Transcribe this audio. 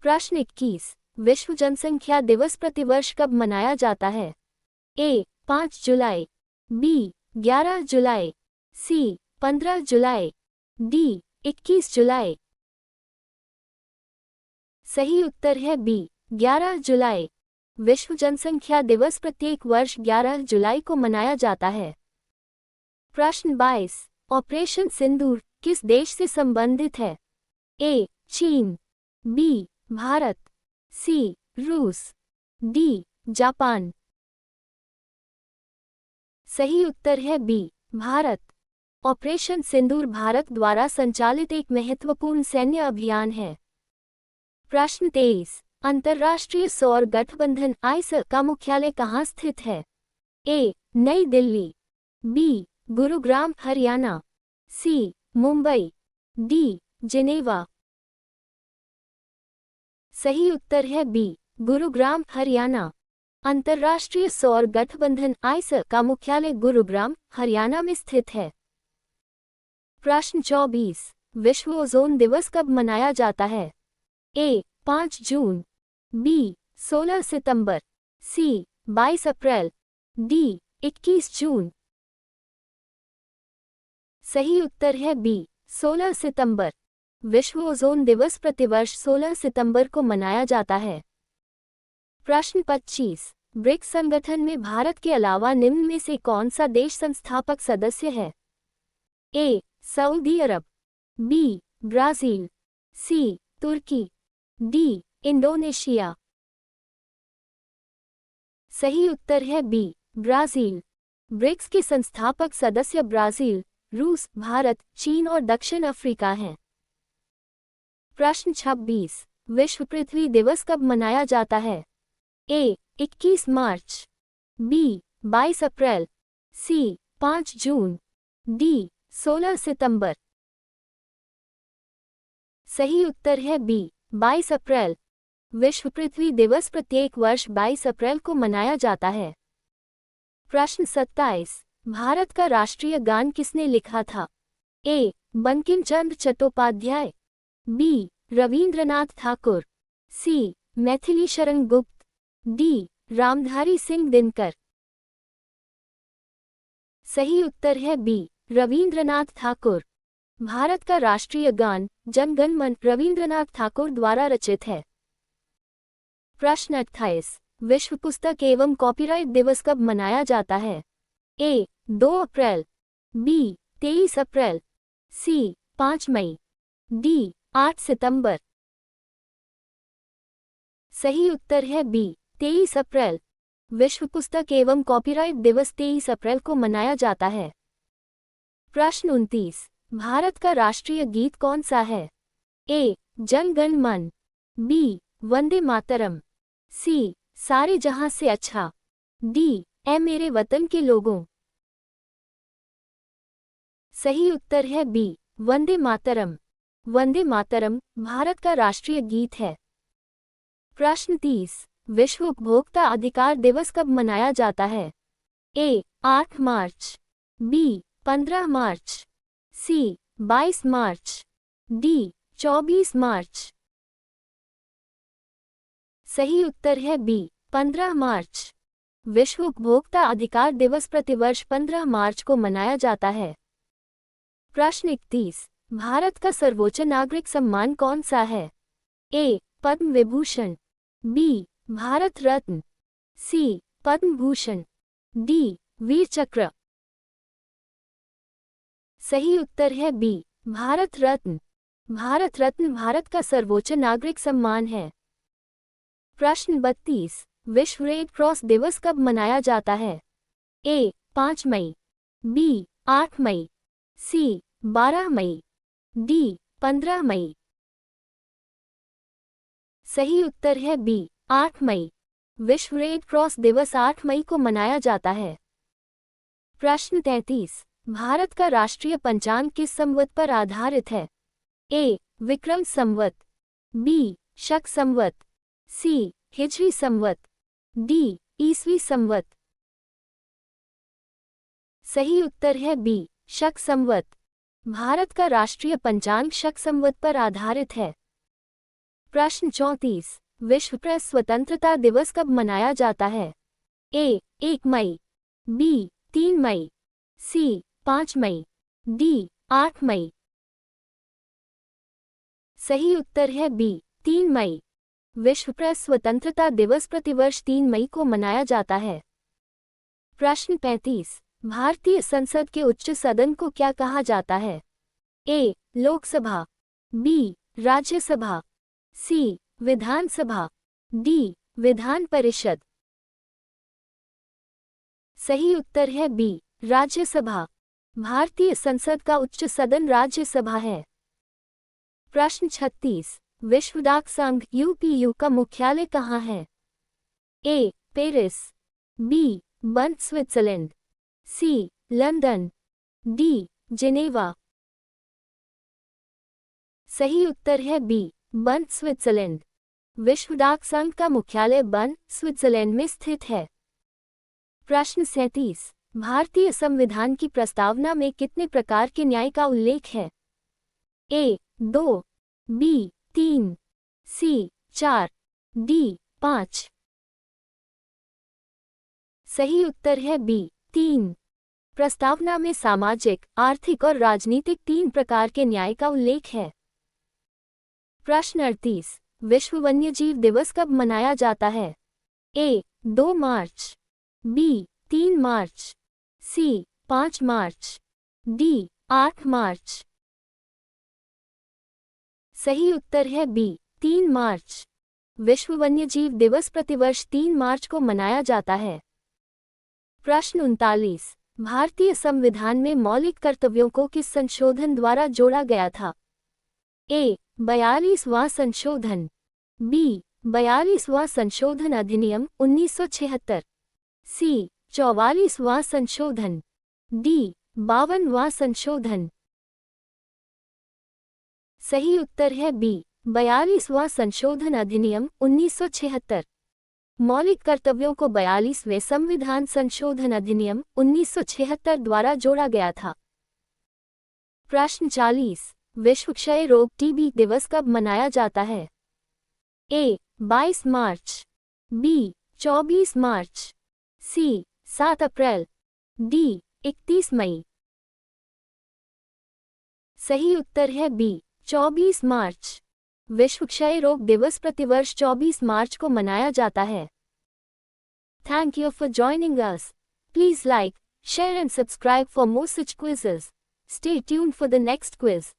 प्रश्न 21। विश्व जनसंख्या दिवस प्रतिवर्ष कब मनाया जाता है? ए 5 जुलाई, बी 11 जुलाई, सी 15 जुलाई, डी 21 जुलाई। सही उत्तर है बी 11 जुलाई। विश्व जनसंख्या दिवस प्रत्येक वर्ष 11 जुलाई को मनाया जाता है। प्रश्न 22। ऑपरेशन सिंदूर किस देश से संबंधित है? ए चीन, बी भारत, सी रूस, डी जापान। सही उत्तर है बी भारत। ऑपरेशन सिंदूर भारत द्वारा संचालित एक महत्वपूर्ण सैन्य अभियान है। प्रश्न 23। अंतर्राष्ट्रीय सौर गठबंधन आईएस का मुख्यालय कहाँ स्थित है? ए नई दिल्ली, बी गुरुग्राम हरियाणा, सी मुंबई, डी जिनेवा। सही उत्तर है बी गुरुग्राम हरियाणा। अंतर्राष्ट्रीय सौर गठबंधन आईएस का मुख्यालय गुरुग्राम हरियाणा में स्थित है। प्रश्न 24। विश्व ओजोन दिवस कब मनाया जाता है? ए 5 जून, बी 16 सितंबर, सी 22 अप्रैल, डी 21 जून। सही उत्तर है बी 16 सितंबर। विश्व ओजोन दिवस प्रतिवर्ष 16 सितंबर को मनाया जाता है। प्रश्न 25। ब्रिक्स संगठन में भारत के अलावा निम्न में से कौन सा देश संस्थापक सदस्य है? ए सऊदी अरब, बी ब्राजील, सी तुर्की, डी इंडोनेशिया। सही उत्तर है बी ब्राजील। ब्रिक्स के संस्थापक सदस्य ब्राजील, रूस, भारत, चीन और दक्षिण अफ्रीका हैं। प्रश्न 26। विश्व पृथ्वी दिवस कब मनाया जाता है? ए 21 मार्च, बी 22 अप्रैल, सी 5 जून, डी 16 सितंबर। सही उत्तर है बी 22 अप्रैल। विश्व पृथ्वी दिवस प्रत्येक वर्ष 22 अप्रैल को मनाया जाता है। प्रश्न 27। भारत का राष्ट्रीय गान किसने लिखा था? ए बंकिम चंद्र चट्टोपाध्याय, बी रविंद्रनाथ ठाकुर, सी मैथिली शरण गुप्त, डी रामधारी सिंह दिनकर। सही उत्तर है बी रविंद्रनाथ ठाकुर। भारत का राष्ट्रीय गान जन गण मन रविंद्रनाथ ठाकुर द्वारा रचित है। प्रश्न 28। विश्व पुस्तक एवं कॉपीराइट दिवस कब मनाया जाता है? ए 2 अप्रैल, बी 23 अप्रैल, सी 5 मई, डी 8 सितंबर। सही उत्तर है बी 23 अप्रैल। विश्व पुस्तक एवं कॉपीराइट दिवस 23 अप्रैल को मनाया जाता है। प्रश्न 29। भारत का राष्ट्रीय गीत कौन सा है? ए जन गण मन, बी वंदे मातरम, सी सारे जहां से अच्छा, डी ऐ मेरे वतन के लोगों। सही उत्तर है बी वंदे मातरम। वंदे मातरम भारत का राष्ट्रीय गीत है। प्रश्न 30। विश्व उपभोक्ता अधिकार दिवस कब मनाया जाता है? ए 8 मार्च, बी 15 मार्च, सी 22 मार्च, डी 24 मार्च। सही उत्तर है बी 15 मार्च। विश्व उपभोक्ता अधिकार दिवस प्रतिवर्ष 15 मार्च को मनाया जाता है। प्रश्न 31। भारत का सर्वोच्च नागरिक सम्मान कौन सा है? ए पद्म विभूषण, बी भारत रत्न, सी पद्म भूषण, डी वीर चक्र। सही उत्तर है बी भारत रत्न। भारत रत्न भारत का सर्वोच्च नागरिक सम्मान है। प्रश्न 32। विश्व रेड क्रॉस दिवस कब मनाया जाता है? ए 5 मई, बी 8 मई, सी 12 मई, डी 15 मई। सही उत्तर है बी 8 मई। विश्व रेड क्रॉस दिवस 8 मई को मनाया जाता है। प्रश्न 33। भारत का राष्ट्रीय पंचांग किस संवत पर आधारित है? ए विक्रम संवत, बी शक संवत, सी हिजरी संवत, डी ईसवी संवत। सही उत्तर है बी शक संवत। भारत का राष्ट्रीय पंचांग शक संवत पर आधारित है। प्रश्न 34। विश्व प्रेस स्वतंत्रता दिवस कब मनाया जाता है? ए 1 मई, बी 3 मई, सी 5 मई, डी 8 मई। सही उत्तर है बी 3 मई। विश्व प्रेस स्वतंत्रता दिवस प्रतिवर्ष 3 मई को मनाया जाता है। प्रश्न 35। भारतीय संसद के उच्च सदन को क्या कहा जाता है? ए लोकसभा, बी राज्यसभा, सी विधानसभा, डी विधान परिषद। सही उत्तर है बी राज्यसभा। भारतीय संसद का उच्च सदन राज्यसभा है। प्रश्न 36। विश्व डाक संघ यूपीयू का मुख्यालय कहाँ है? ए पेरिस, बी बर्न स्विट्जरलैंड, सी लंदन, डी जिनेवा। सही उत्तर है बी बर्न स्विट्जरलैंड। विश्व डाक संघ का मुख्यालय बर्न स्विट्जरलैंड में स्थित है। प्रश्न 37। भारतीय संविधान की प्रस्तावना में कितने प्रकार के न्याय का उल्लेख है? ए 2, बी 3, सी 4, डी 5। सही उत्तर है बी 3। प्रस्तावना में सामाजिक, आर्थिक और राजनीतिक 3 प्रकार के न्याय का उल्लेख है। प्रश्न 38। विश्व वन्यजीव दिवस कब मनाया जाता है? ए 2 मार्च, बी 3 मार्च, सी 5 मार्च, डी 8 मार्च। सही उत्तर है बी 3 मार्च। विश्व वन्यजीव दिवस प्रतिवर्ष 3 मार्च को मनाया जाता है। प्रश्न 39। भारतीय संविधान में मौलिक कर्तव्यों को किस संशोधन द्वारा जोड़ा गया था? ए 42वां संशोधन, बी 42वां संशोधन अधिनियम 1976, सी 44वां संशोधन, डी 52वां संशोधन। सही उत्तर है बी 42वां संशोधन अधिनियम 1976। मौलिक कर्तव्यों को 42वें संविधान संशोधन अधिनियम 1976 द्वारा जोड़ा गया था। प्रश्न 40। विश्व क्षय रोग टीबी दिवस कब मनाया जाता है? ए 22 मार्च, बी 24 मार्च, सी 7 अप्रैल, डी 31 मई। सही उत्तर है बी 24 मार्च। विश्व क्षय रोग दिवस प्रतिवर्ष 24 मार्च को मनाया जाता है। Thank you for joining us. Please like, share and subscribe for more such quizzes. Stay tuned for the next quiz.